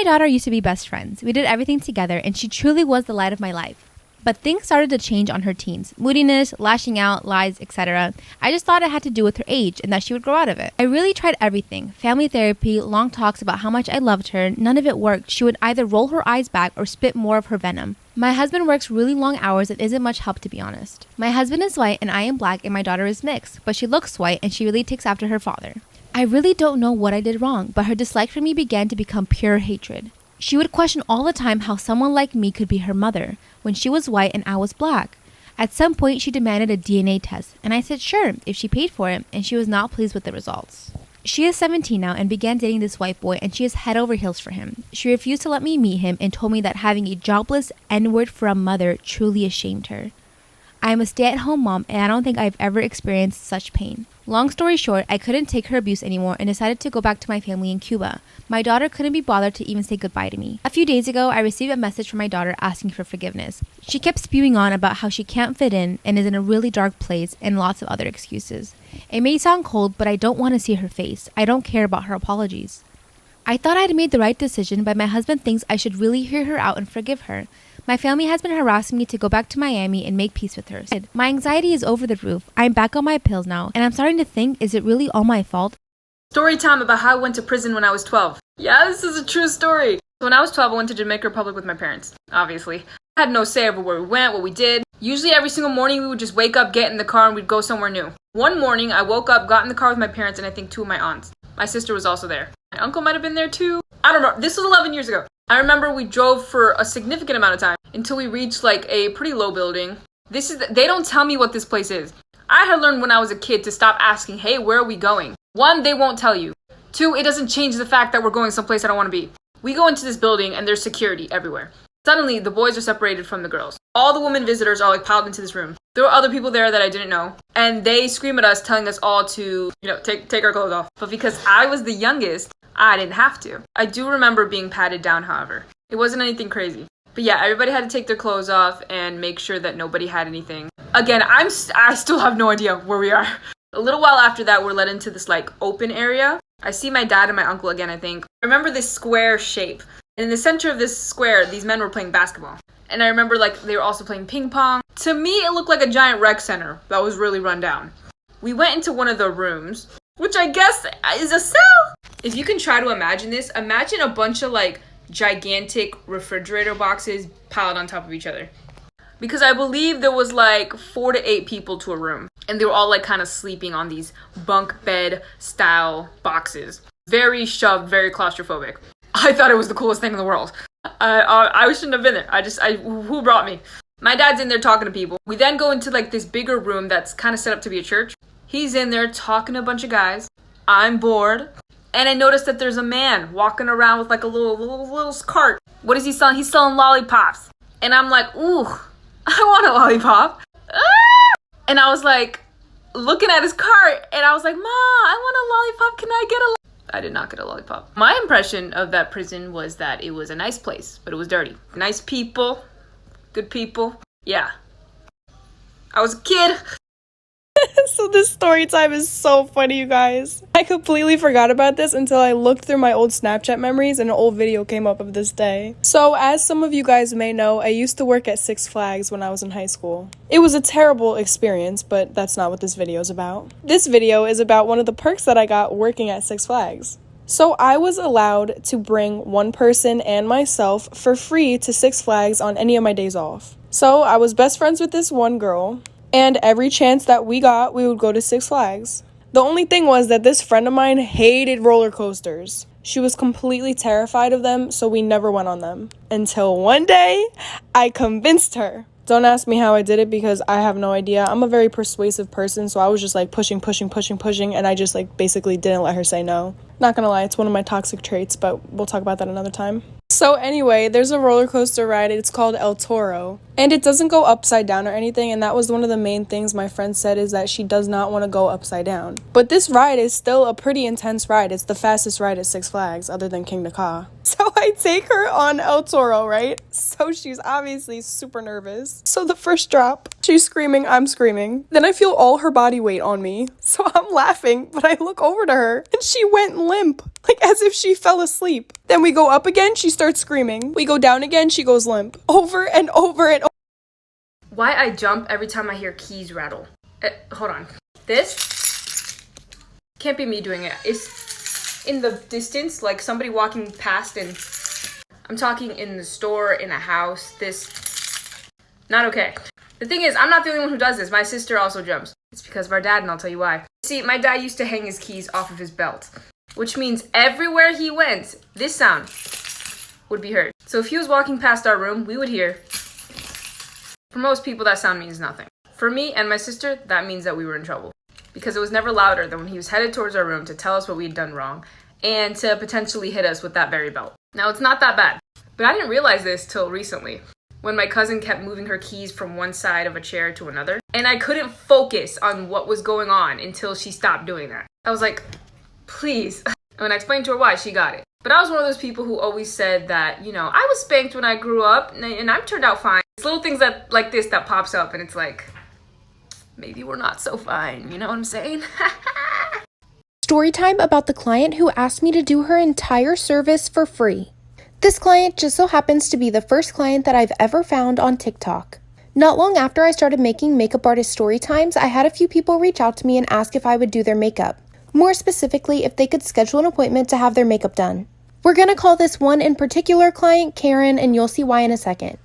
daughter used to be best friends. We did everything together and she truly was the light of my life. But things started to change on her teens. Moodiness, lashing out, lies, etc. I just thought it had to do with her age and that she would grow out of it. I really tried everything. Family therapy, long talks about how much I loved her. None of it worked. She would either roll her eyes back or spit more of her venom. My husband works really long hours and isn't much help, to be honest. My husband is white and I am black and my daughter is mixed, but she looks white and she really takes after her father. I really don't know what I did wrong, but her dislike for me began to become pure hatred. She would question all the time how someone like me could be her mother when she was white and I was black. At some point, she demanded a DNA test, and I said sure, if she paid for it, and she was not pleased with the results. She is 17 now and began dating this white boy, and she is head over heels for him. She refused to let me meet him and told me that having a jobless N-word for a mother truly ashamed her. I am a stay-at-home mom, and I don't think I've ever experienced such pain. Long story short, I couldn't take her abuse anymore and decided to go back to my family in Cuba. My daughter couldn't be bothered to even say goodbye to me. A few days ago, I received a message from my daughter asking for forgiveness. She kept spewing on about how she can't fit in and is in a really dark place and lots of other excuses. It may sound cold, but I don't want to see her face. I don't care about her apologies. I thought I had made the right decision, but my husband thinks I should really hear her out and forgive her. My family has been harassing me to go back to Miami and make peace with her. My anxiety is over the roof. I'm back on my pills now, and I'm starting to think, is it really all my fault? Story time about how I went to prison when I was 12. Yeah, this is a true story. When I was 12, I went to Jamaica Republic with my parents, obviously. I had no say over where we went, what we did. Usually every single morning we would just wake up, get in the car, and we'd go somewhere new. One morning, I woke up, got in the car with my parents, and I think 2 of my aunts. My sister was also there. My uncle might have been there too. I don't know. This was 11 years ago. I remember we drove for a significant amount of time until we reached like a pretty low building. They don't tell me what this place is. I had learned when I was a kid to stop asking, hey, where are we going? 1, they won't tell you. 2, it doesn't change the fact that we're going someplace I don't want to be. We go into this building and there's security everywhere. Suddenly, the boys are separated from the girls. All the women visitors are like piled into this room. There were other people there that I didn't know. And they scream at us, telling us all to, take our clothes off. But because I was the youngest, I didn't have to. I do remember being patted down, however. It wasn't anything crazy. But yeah, everybody had to take their clothes off and make sure that nobody had anything. Again, I still have no idea where we are. A little while after that, we're led into this like open area. I see my dad and my uncle again, I think. I remember this square shape. And in the center of this square, these men were playing basketball. And I remember like they were also playing ping pong. To me, it looked like a giant rec center that was really run down. We went into one of the rooms, which I guess is a cell. If you can try to imagine this, imagine a bunch of like gigantic refrigerator boxes piled on top of each other. Because I believe there was like 4 to 8 people to a room. And they were all like kind of sleeping on these bunk bed style boxes. Very shoved, very claustrophobic. I thought it was the coolest thing in the world. I shouldn't have been there. Who brought me? My dad's in there talking to people. We then go into like this bigger room that's kind of set up to be a church. He's in there talking to a bunch of guys. I'm bored. And I noticed that there's a man walking around with like a little cart. What is he selling? He's selling lollipops. And I'm like, ooh, I want a lollipop. Ah! And I was like, looking at his cart, and I was like, Ma, I want a lollipop. Can I get a lollipop? I did not get a lollipop. My impression of that prison was that it was a nice place, but it was dirty. Nice people, good people. Yeah. I was a kid. So this story time is so funny, you guys. I completely forgot about this until I looked through my old Snapchat memories and an old video came up of this day. So as some of you guys may know, I used to work at Six Flags when I was in high school. It was a terrible experience, but that's not what this video is about. This video is about one of the perks that I got working at Six Flags. So I was allowed to bring one person and myself for free to Six Flags on any of my days off. So I was best friends with this one girl. And every chance that we got, we would go to Six Flags. The only thing was that this friend of mine hated roller coasters. She was completely terrified of them, so we never went on them. Until one day, I convinced her. Don't ask me how I did it because I have no idea. I'm a very persuasive person, so I was just like pushing, and I just like basically didn't let her say no. Not gonna lie, it's one of my toxic traits, but we'll talk about that another time. So anyway, there's a roller coaster ride. It's called El Toro. And it doesn't go upside down or anything, and that was one of the main things my friend said, is that she does not want to go upside down. But this ride is still a pretty intense ride. It's the fastest ride at Six Flags other than King Ka. So I take her on El Toro, right? So she's obviously super nervous. So the first drop, she's screaming, I'm screaming. Then I feel all her body weight on me. So I'm laughing, but I look over to her and she went limp, like as if she fell asleep. Then we go up again, she starts screaming. We go down again, she goes limp. Over and over and over. Why I jump every time I hear keys rattle. Hold on. This can't be me doing it. It's in the distance, like somebody walking past, and I'm talking in the store, in a house. This, not okay. The thing is, I'm not the only one who does this. My sister also jumps. It's because of our dad, and I'll tell you why. See, my dad used to hang his keys off of his belt, which means everywhere he went, this sound would be heard. So if he was walking past our room, we would hear. For most people, that sound means nothing. For me and my sister, that means that we were in trouble, because it was never louder than when he was headed towards our room to tell us what we had done wrong and to potentially hit us with that very belt. Now, it's not that bad, but I didn't realize this till recently, when my cousin kept moving her keys from one side of a chair to another, and I couldn't focus on what was going on until she stopped doing that. I was like, please. And when I explained to her why, she got it. But I was one of those people who always said that, you know, I was spanked when I grew up and I've turned out fine. It's little things that like this that pops up and it's like, maybe we're not so fine, you know what I'm saying? Story time about the client who asked me to do her entire service for free. This client just so happens to be the first client that I've ever found on TikTok. Not long after I started making makeup artist story times, I had a few people reach out to me and ask if I would do their makeup. More specifically, if they could schedule an appointment to have their makeup done. We're gonna call this one in particular client Karen, and you'll see why in a second.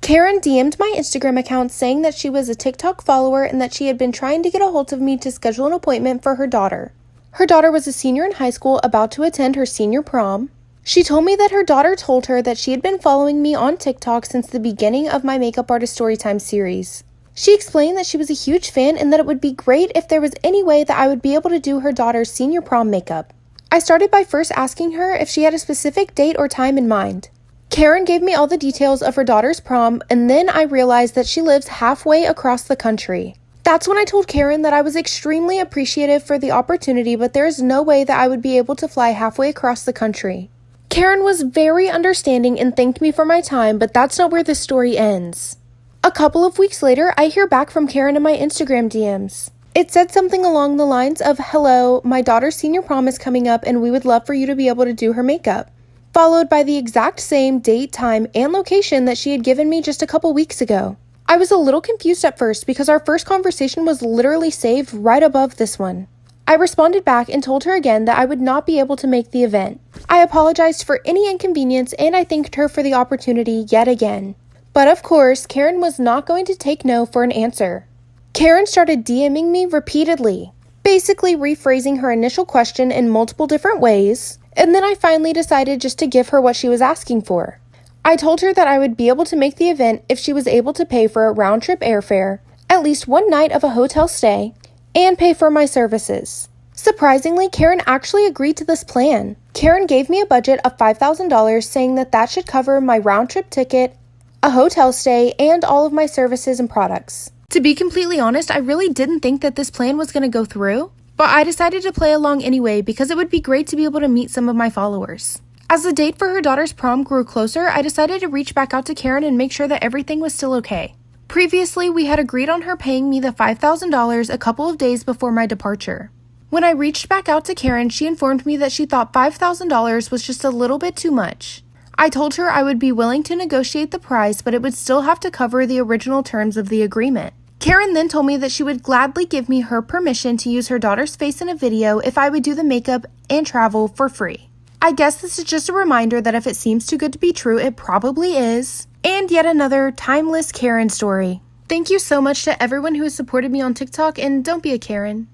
Karen DM'd my Instagram account saying that she was a TikTok follower and that she had been trying to get a hold of me to schedule an appointment for her daughter. Her daughter was a senior in high school about to attend her senior prom. She told me that her daughter told her that she had been following me on TikTok since the beginning of my Makeup Artist Storytime series. She explained that she was a huge fan and that it would be great if there was any way that I would be able to do her daughter's senior prom makeup. I started by first asking her if she had a specific date or time in mind. Karen gave me all the details of her daughter's prom, and then I realized that she lives halfway across the country. That's when I told Karen that I was extremely appreciative for the opportunity, but there is no way that I would be able to fly halfway across the country. Karen was very understanding and thanked me for my time, but that's not where the story ends. A couple of weeks later, I hear back from Karen in my Instagram DMs. It said something along the lines of, "Hello, my daughter's senior prom is coming up and we would love for you to be able to do her makeup," followed by the exact same date, time, and location that she had given me just a couple weeks ago. I was a little confused at first because our first conversation was literally saved right above this one. I responded back and told her again that I would not be able to make the event. I apologized for any inconvenience and I thanked her for the opportunity yet again. But of course, Karen was not going to take no for an answer. Karen started DMing me repeatedly, basically rephrasing her initial question in multiple different ways, and then I finally decided just to give her what she was asking for. I told her that I would be able to make the event if she was able to pay for a round-trip airfare, at least one night of a hotel stay, and pay for my services. Surprisingly, Karen actually agreed to this plan. Karen gave me a budget of $5,000, saying that that should cover my round-trip ticket, a hotel stay, and all of my services and products. To be completely honest, I really didn't think that this plan was going to go through, but I decided to play along anyway because it would be great to be able to meet some of my followers. As the date for her daughter's prom grew closer, I decided to reach back out to Karen and make sure that everything was still okay. Previously, we had agreed on her paying me the $5,000 a couple of days before my departure. When I reached back out to Karen, she informed me that she thought $5,000 was just a little bit too much. I told her I would be willing to negotiate the price, but it would still have to cover the original terms of the agreement. Karen then told me that she would gladly give me her permission to use her daughter's face in a video if I would do the makeup and travel for free. I guess this is just a reminder that if it seems too good to be true, it probably is. And yet another timeless Karen story. Thank you so much to everyone who has supported me on TikTok, and don't be a Karen.